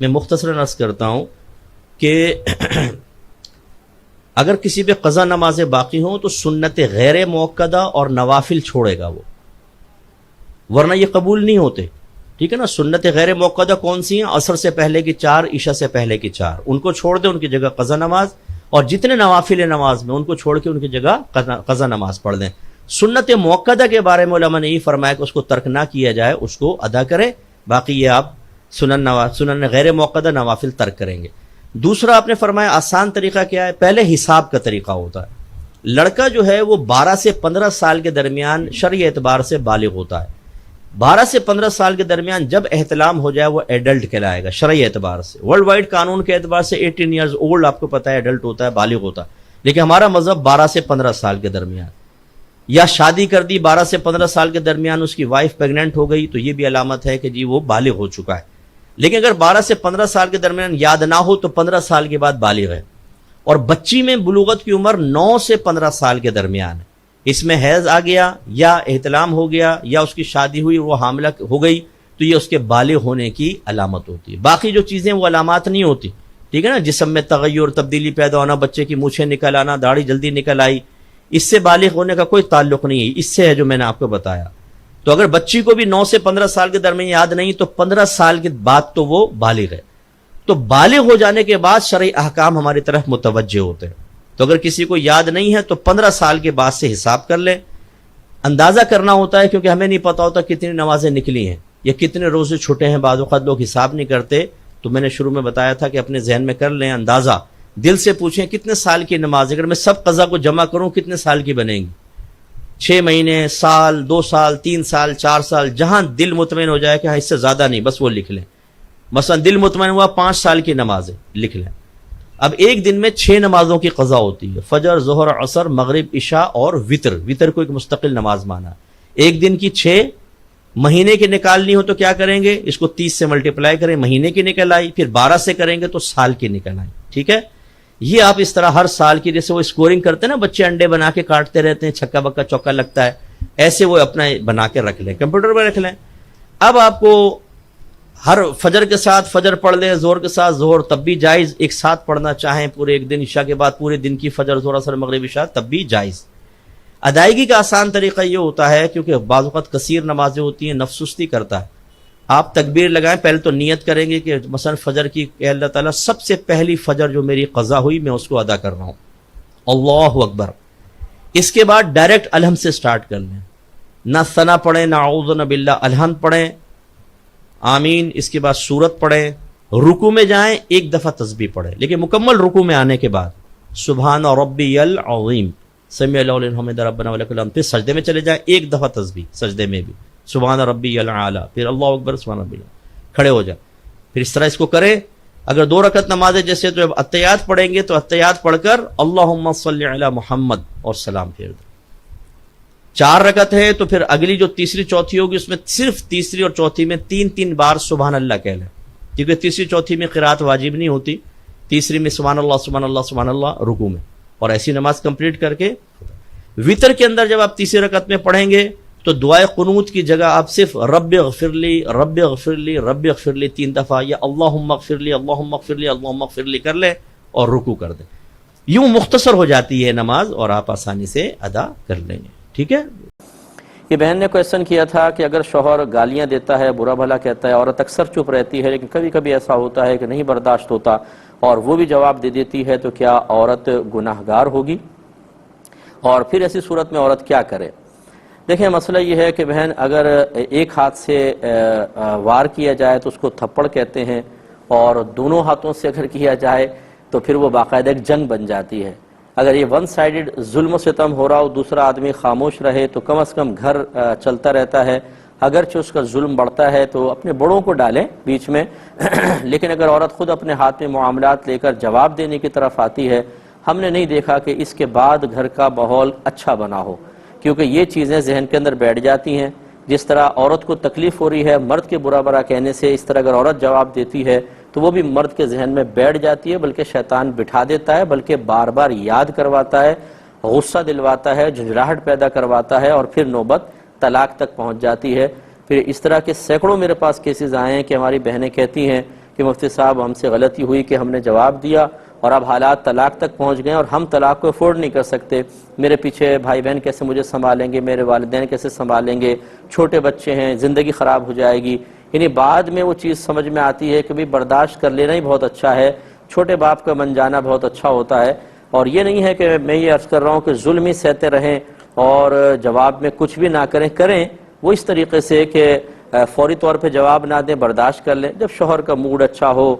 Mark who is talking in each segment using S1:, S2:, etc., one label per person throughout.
S1: میں مختصراً عرض کرتا ہوں کہ اگر کسی پہ قضا نمازیں باقی ہوں تو سنت غیر موقدہ اور نوافل چھوڑے گا وہ، ورنہ یہ قبول نہیں ہوتے. ٹھیک ہے نا. سنت غیر موقدہ کون سی ہیں؟ عصر سے پہلے کی 4، عشاء سے پہلے کی 4، ان کو چھوڑ دیں، ان کی جگہ قضا نماز. اور جتنے نوافل نماز میں ان کو چھوڑ کے ان کی جگہ قضا نماز پڑھ دیں. سنت موقدہ کے بارے میں علماء نے یہ فرمایا کہ اس کو ترک نہ کیا جائے، اس کو ادا کرے. باقی یہ آپ سنن غیر موقدہ نوافل ترک کریں گے. دوسرا آپ نے فرمایا آسان طریقہ کیا ہے؟ پہلے حساب کا طریقہ ہوتا ہے. لڑکا جو ہے وہ 12 سے 15 سال کے درمیان شرعی اعتبار سے بالغ ہوتا ہے. 12 سے 15 سال کے درمیان جب احتلام ہو جائے وہ ایڈلٹ کہلائے گا شرعی اعتبار سے. ورلڈ وائڈ قانون کے اعتبار سے 18 ایئرز اولڈ آپ کو پتا ہے ایڈلٹ ہوتا ہے، بالغ ہوتا ہے. لیکن ہمارا مذہب 12 سے 15 سال کے درمیان. یا شادی کر دی 12 سے 15 سال کے درمیان، اس کی وائف پیگننٹ ہو گئی تو یہ بھی علامت ہے کہ جی وہ بالغ ہو چکا ہے. لیکن اگر 12 سے 15 سال کے درمیان یاد نہ ہو تو 15 سال کے بعد بالغ ہے. اور بچی میں بلوغت کی عمر 9 سے 15 سال کے درمیان ہے. اس میں حیض آ گیا یا احتلام ہو گیا یا اس کی شادی ہوئی وہ حاملہ ہو گئی تو یہ اس کے بالغ ہونے کی علامت ہوتی ہے. باقی جو چیزیں وہ علامات نہیں ہوتی. ٹھیک ہے نا. جسم میں تغیر، تبدیلی پیدا ہونا، بچے کی مونچھیں نکل آنا، داڑھی جلدی نکل آئی، اس سے بالغ ہونے کا کوئی تعلق نہیں ہے. اس سے ہے جو میں نے آپ کو بتایا. تو اگر بچی کو بھی 9 سے 15 سال کے درمیان یاد نہیں تو 15 سال کے بعد تو وہ بالغ ہے. تو بالغ ہو جانے کے بعد شرعی احکام ہماری طرف متوجہ ہوتے ہیں. تو اگر کسی کو یاد نہیں ہے تو 15 سال کے بعد سے حساب کر لے. اندازہ کرنا ہوتا ہے کیونکہ ہمیں نہیں پتا ہوتا کتنی نمازیں نکلی ہیں یا کتنے روزے چھوٹے ہیں. بعض اوقات لوگ حساب نہیں کرتے. تو میں نے شروع میں بتایا تھا کہ اپنے ذہن میں کر لیں اندازہ، دل سے پوچھیں کتنے سال کی نماز. اگر میں سب قضا کو جمع کروں کتنے سال کی بنے گی؟ 6 مہینے، سال، 2 سال، 3 سال، 4 سال. جہاں دل مطمئن ہو جائے کہ ہاں اس سے زیادہ نہیں، بس وہ لکھ لیں. مثلا دل مطمئن ہوا 5 سال کی نمازیں لکھ لیں. اب ایک دن میں 6 نمازوں کی قضا ہوتی ہے، فجر، ظہر، عصر، مغرب، عشاء اور وطر. وطر کو ایک مستقل نماز مانا. ایک دن کی 6. مہینے کی نکالنی ہو تو کیا کریں گے؟ اس کو 30 سے ملٹیپلائی کریں، مہینے کی نکل آئی. پھر 12 سے کریں گے تو سال کی نکل آئی. ٹھیک ہے. یہ آپ اس طرح ہر سال کی، جیسے وہ اسکورنگ کرتے ہیں نا بچے انڈے بنا کے کاٹتے رہتے ہیں، چھکا بکا چوکا لگتا ہے، ایسے وہ اپنا بنا کے رکھ لیں، کمپیوٹر پہ رکھ لیں. اب آپ کو ہر فجر کے ساتھ فجر پڑھ لیں، زہر کے ساتھ زہر، تب بھی جائز. ایک ساتھ پڑھنا چاہیں پورے ایک دن، عشاء کے بعد پورے دن کی فجر، زہر، عصر، مغرب، عشاء، تب بھی جائز. ادائیگی کا آسان طریقہ یہ ہوتا ہے کیونکہ بعض اوقات کثیر نمازیں ہوتی ہیں، نفس سستی کرتا ہے. آپ تکبیر لگائیں، پہلے تو نیت کریں گے کہ مثلا فجر کی کہ اللہ تعالیٰ سب سے پہلی فجر جو میری قضا ہوئی میں اس کو ادا کر رہا ہوں، اللہ اکبر. اس کے بعد ڈائریکٹ الحمد سے سٹارٹ کر لیں. نہ ثنا پڑھیں، نہ اعوذ باللہ، الحمد پڑھیں، آمین. اس کے بعد سورت پڑھیں. رکوع میں جائیں، ایک دفعہ تسبیح پڑھیں، لیکن مکمل رکوع میں آنے کے بعد سبحان ربی العظیم، سمیع اللہ لمن حمدہ، ربنا ولک الحمد. پھر سجدے میں چلے جائیں، ایک دفعہ تسبیح سجدے میں بھی، سبحان ربی الاعلی، پھر اللہ اکبر، سبحان ربی الاعلی، کھڑے ہو جائیں. پھر اس طرح اس کو کریں. اگر 2 رکعت نماز ہے جیسے تو اتحیات پڑھیں گے تو اتحیات پڑھ کر اللہم صلی علی محمد اور سلام پھیر دیں. 4 رکعت ہے تو پھر اگلی جو تیسری چوتھی ہوگی اس میں صرف تیسری اور چوتھی میں 3 بار سبحان اللہ کہہ لیں، کیونکہ تیسری چوتھی میں قرات واجب نہیں ہوتی. تیسری میں سبحان اللہ سبحان اللہ سبحان اللہ رکوع میں، اور ایسی نماز کمپلیٹ کر کے وطر کے اندر جب آپ تیسری رکعت میں پڑھیں گے تو دعائے قنوت کی جگہ آپ صرف رب اغفر لی، رب اغفر لی، رب اغفر لی 3 دفعہ، یا اللہم اغفر لی، اللہم اغفر لی، اللہم اغفر لی کر لیں اور رکوع کر دیں. یوں مختصر ہو جاتی ہے نماز اور آپ آسانی سے ادا کر لیں گے. ٹھیک ہے.
S2: یہ بہن نے کویسچن کیا تھا کہ اگر شوہر گالیاں دیتا ہے، برا بھلا کہتا ہے، عورت اکثر چپ رہتی ہے لیکن کبھی کبھی ایسا ہوتا ہے کہ نہیں برداشت ہوتا اور وہ بھی جواب دے دیتی ہے، تو کیا عورت گناہ گار ہوگی؟ اور پھر ایسی صورت میں عورت کیا کرے؟ دیکھیں مسئلہ یہ ہے کہ بہن اگر ایک ہاتھ سے وار کیا جائے تو اس کو تھپڑ کہتے ہیں، اور دونوں ہاتھوں سے اگر کیا جائے تو پھر وہ باقاعدہ ایک جنگ بن جاتی ہے. اگر یہ ون سائیڈڈ ظلم و ستم ہو رہا ہو، دوسرا آدمی خاموش رہے تو کم از کم گھر چلتا رہتا ہے. اگرچہ اس کا ظلم بڑھتا ہے تو اپنے بڑوں کو ڈالیں بیچ میں لیکن اگر عورت خود اپنے ہاتھ میں معاملات لے کر جواب دینے کی طرف آتی ہے، ہم نے نہیں دیکھا کہ اس کے بعد گھر کا ماحول اچھا بنا ہو، کیونکہ یہ چیزیں ذہن کے اندر بیٹھ جاتی ہیں. جس طرح عورت کو تکلیف ہو رہی ہے مرد کے برا برا کہنے سے، اس طرح اگر عورت جواب دیتی ہے تو وہ بھی مرد کے ذہن میں بیٹھ جاتی ہے، بلکہ شیطان بٹھا دیتا ہے، بلکہ بار بار یاد کرواتا ہے، غصہ دلواتا ہے، جھنجھلاہٹ پیدا کرواتا ہے، اور پھر نوبت طلاق تک پہنچ جاتی ہے. پھر اس طرح کے سینکڑوں میرے پاس کیسز آئے ہیں کہ ہماری بہنیں کہتی ہیں کہ مفتی صاحب ہم سے غلطی ہوئی کہ ہم نے جواب دیا اور اب حالات طلاق تک پہنچ گئے اور ہم طلاق کو افورڈ نہیں کر سکتے، میرے پیچھے بھائی بہن کیسے مجھے سنبھالیں گے، میرے والدین کیسے سنبھالیں گے، چھوٹے بچے ہیں، زندگی خراب ہو جائے گی۔ یعنی بعد میں وہ چیز سمجھ میں آتی ہے کہ بھی برداشت کر لینا ہی بہت اچھا ہے، چھوٹے باپ کا من جانا بہت اچھا ہوتا ہے، اور یہ نہیں ہے کہ میں یہ عرض کر رہا ہوں کہ ظلم ہی سہتے رہیں اور جواب میں کچھ بھی نہ کریں وہ اس طریقے سے کہ فوری طور پہ جواب نہ دیں، برداشت کر لیں۔ جب شوہر کا موڈ اچھا ہو،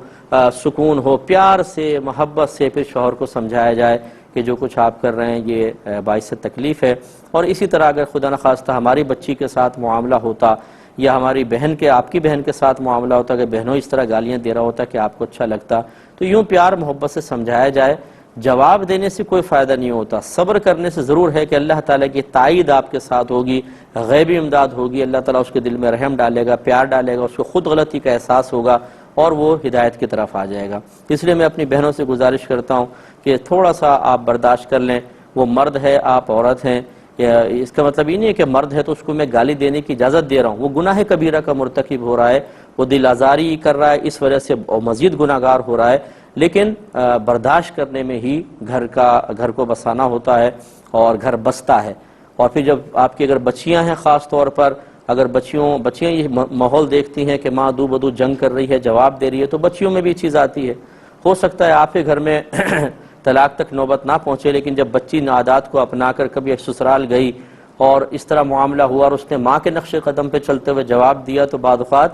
S2: سکون ہو، پیار سے محبت سے پھر شوہر کو سمجھایا جائے کہ جو کچھ آپ کر رہے ہیں یہ باعث تکلیف ہے۔ اور اسی طرح اگر خدا نخواستہ ہماری بچی کے ساتھ معاملہ ہوتا یا ہماری بہن کے، آپ کی بہن کے ساتھ معاملہ ہوتا کہ بہنوں اس طرح گالیاں دے رہا ہوتا کہ آپ کو اچھا لگتا، تو یوں پیار محبت سے سمجھایا جائے۔ جواب دینے سے کوئی فائدہ نہیں ہوتا، صبر کرنے سے ضرور ہے کہ اللہ تعالیٰ کی تائید آپ کے ساتھ ہوگی، غیبی امداد ہوگی، اللہ تعالیٰ اس کے دل میں رحم ڈالے گا، پیار ڈالے گا، اس کو خود غلطی کا احساس ہوگا اور وہ ہدایت کی طرف آ جائے گا۔ اس لیے میں اپنی بہنوں سے گزارش کرتا ہوں کہ تھوڑا سا آپ برداشت کر لیں، وہ مرد ہے، آپ عورت ہیں، اس کا مطلب یہ نہیں ہے کہ مرد ہے تو اس کو میں گالی دینے کی اجازت دے رہا ہوں، وہ گناہ کبیرہ کا مرتکب ہو رہا ہے، وہ دل آزاری کر رہا ہے، اس وجہ سے مزید گناہ گار ہو رہا ہے، لیکن برداشت کرنے میں ہی گھر کو بسانا ہوتا ہے اور گھر بستا ہے۔ اور پھر جب آپ کی اگر بچیاں ہیں، خاص طور پر اگر بچیاں یہ ماحول دیکھتی ہیں کہ ماں دو بدو جنگ کر رہی ہے، جواب دے رہی ہے، تو بچیوں میں بھی یہ چیز آتی ہے۔ ہو سکتا ہے آپ کے گھر میں طلاق تک نوبت نہ پہنچے، لیکن جب بچی عادات کو اپنا کر کبھی سسرال گئی اور اس طرح معاملہ ہوا اور اس نے ماں کے نقش قدم پہ چلتے ہوئے جواب دیا، تو بعض اوقات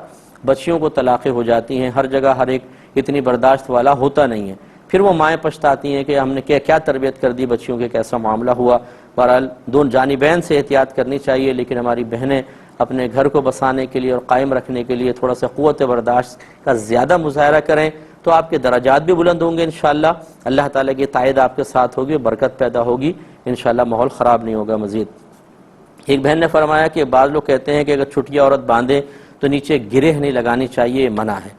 S2: بچیوں کو طلاقیں ہو جاتی ہیں۔ ہر جگہ ہر ایک اتنی برداشت والا ہوتا نہیں ہے، پھر وہ مائیں پچھتاتی ہیں کہ ہم نے کیا تربیت کر دی بچیوں کے، کیسا معاملہ ہوا۔ بہرحال دونوں جانبین سے احتیاط کرنی چاہیے، لیکن ہماری بہنیں اپنے گھر کو بسانے کے لیے اور قائم رکھنے کے لیے تھوڑا سا قوت برداشت کا زیادہ مظاہرہ کریں تو آپ کے درجات بھی بلند ہوں گے انشاءاللہ، اللہ تعالیٰ کی تائید آپ کے ساتھ ہوگی، برکت پیدا ہوگی انشاءاللہ، ماحول خراب نہیں ہوگا مزید۔ ایک بہن نے فرمایا کہ بعض لوگ کہتے ہیں کہ اگر چھٹیا عورت باندھے تو نیچے گرہ نہیں لگانی چاہیے، یہ منع ہے۔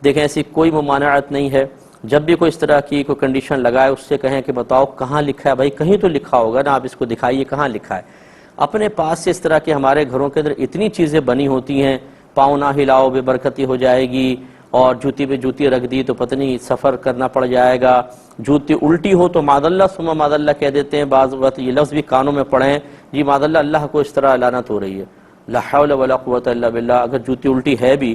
S2: دیکھیں ایسی کوئی ممانعت نہیں ہے، جب بھی کوئی اس طرح کی کوئی کنڈیشن لگائے اس سے کہیں کہ بتاؤ کہاں لکھا ہے، بھائی کہیں تو لکھا ہوگا نا، آپ اس کو دکھائیے کہاں لکھا ہے۔ اپنے پاس سے اس طرح کے ہمارے گھروں کے اندر اتنی چیزیں بنی ہوتی ہیں، پاؤں نہ ہلاؤ بے برکتی ہو جائے گی، اور جوتی پہ جوتی رکھ دی تو پتہ نہیں سفر کرنا پڑ جائے گا، جوتی الٹی ہو تو معاذ اللہ ثم معاذ اللہ کہہ دیتے ہیں، بعض وقت یہ لفظ بھی کانوں میں پڑھیں، جی معاذ اللہ اللہ کو اس طرح لعنت ہو رہی ہے، لا حول ولا قوت الا باللہ۔ اگر جوتی الٹی ہے بھی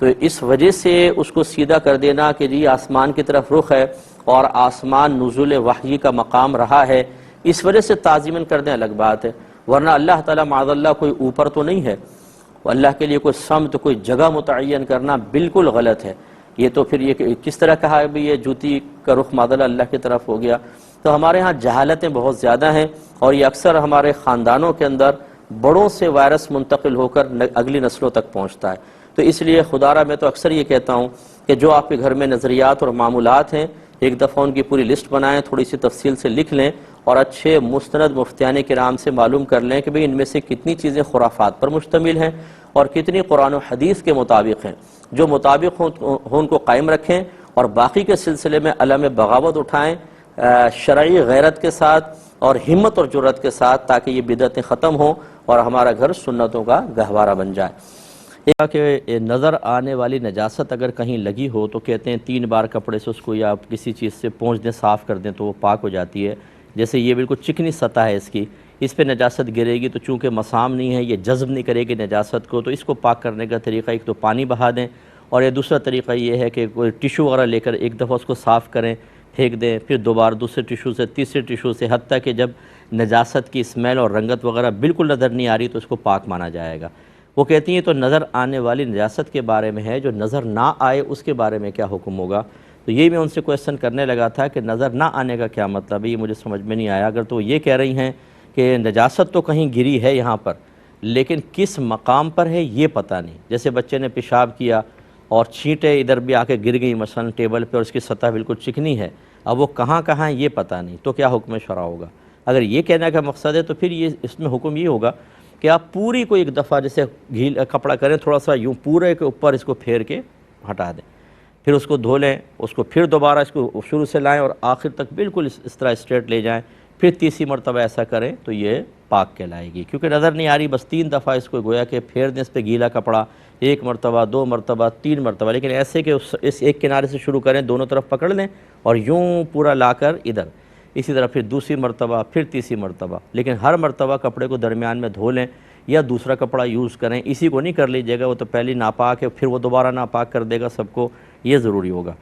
S2: تو اس وجہ سے اس کو سیدھا کر دینا کہ جی آسمان کی طرف رخ ہے اور آسمان نزول وحی کا مقام رہا ہے، اس وجہ سے تعظیماً کر دیں الگ بات ہے، ورنہ اللہ تعالیٰ معاذ اللہ کوئی اوپر تو نہیں ہے، اللہ کے لیے کوئی سمت کوئی جگہ متعین کرنا بالکل غلط ہے۔ یہ تو پھر یہ کس طرح کہا بھی یہ جوتی کا رخ معاذ اللہ کی طرف ہو گیا۔ تو ہمارے ہاں جہالتیں بہت زیادہ ہیں اور یہ اکثر ہمارے خاندانوں کے اندر بڑوں سے وائرس منتقل ہو کر اگلی نسلوں تک پہنچتا ہے۔ تو اس لیے خدا را میں تو اکثر یہ کہتا ہوں کہ جو آپ کے گھر میں نظریات اور معمولات ہیں ایک دفعہ ان کی پوری لسٹ بنائیں، تھوڑی سی تفصیل سے لکھ لیں اور اچھے مستند مفتیان کرام سے معلوم کر لیں کہ بھئی ان میں سے کتنی چیزیں خرافات پر مشتمل ہیں اور کتنی قرآن و حدیث کے مطابق ہیں۔ جو مطابق ہوں ان کو قائم رکھیں اور باقی کے سلسلے میں علم بغاوت اٹھائیں شرعی غیرت کے ساتھ اور ہمت اور جرأت کے ساتھ، تاکہ یہ بدعتیں ختم ہوں اور ہمارا گھر سنتوں کا گہوارہ بن جائے۔ کہ نظر آنے والی نجاست اگر کہیں لگی ہو تو کہتے ہیں 3 بار کپڑے سے اس کو یا کسی چیز سے پونچھ دیں، صاف کر دیں تو وہ پاک ہو جاتی ہے۔ جیسے یہ بالکل چکنی سطح ہے اس پہ نجاست گرے گی تو چونکہ مسام نہیں ہے، یہ جذب نہیں کرے گی نجاست کو، تو اس کو پاک کرنے کا طریقہ ایک تو پانی بہا دیں، اور یہ دوسرا طریقہ یہ ہے کہ کوئی ٹیشو وغیرہ لے کر ایک دفعہ اس کو صاف کریں، پھینک دیں، پھر دوبارہ دوسرے ٹیشو سے تیسرے ٹیشو سے، حتیٰ کہ جب نجاست کی اسمیل اور رنگت وغیرہ بالکل نظر نہیں آ رہی تو اس کو پاک مانا جائے گا۔ وہ کہتی ہیں تو نظر آنے والی نجاست کے بارے میں ہے، جو نظر نہ آئے اس کے بارے میں کیا حکم ہوگا؟ تو یہی میں ان سے کویسچن کرنے لگا تھا کہ نظر نہ آنے کا کیا مطلب ہے، یہ مجھے سمجھ میں نہیں آیا۔ اگر تو یہ کہہ رہی ہیں کہ نجاست تو کہیں گری ہے یہاں پر، لیکن کس مقام پر ہے یہ پتہ نہیں، جیسے بچے نے پیشاب کیا اور چھینٹیں ادھر بھی آ کے گر گئی مثلا ٹیبل پہ اور اس کی سطح بالکل چکنی ہے، اب وہ کہاں کہاں یہ پتہ نہیں، تو کیا حکم شرع ہوگا؟ اگر یہ کہنے کا مقصد ہے تو پھر یہ اس میں حکم یہ ہوگا کہ آپ پوری کو ایک دفعہ جیسے کپڑا کریں تھوڑا سا یوں پورے کے اوپر اس کو پھیر کے ہٹا دیں، پھر اس کو دھو لیں، اس کو پھر دوبارہ اس کو شروع سے لائیں اور آخر تک بالکل اس طرح اسٹریٹ لے جائیں، پھر تیسری مرتبہ ایسا کریں تو یہ پاک کہلائے گی. کیونکہ نظر نہیں آ رہی، بس 3 دفعہ اس کو گویا کہ پھیر دیں اس پہ گیلا کپڑا، 1 مرتبہ 2 مرتبہ 3 مرتبہ، لیکن ایسے کہ اس ایک کنارے سے شروع کریں، دونوں طرف پکڑ لیں اور یوں پورا لا کر ادھر، اسی طرح پھر دوسری مرتبہ، پھر تیسری مرتبہ، لیکن ہر مرتبہ کپڑے کو درمیان میں دھو لیں یا دوسرا کپڑا یوز کریں. اسی کو نہیں کر لیجیے گا، وہ تو پہلی ناپاک ہے پھر وہ دوبارہ ناپاک کر دے گا سب کو، یہ ضروری ہوگا.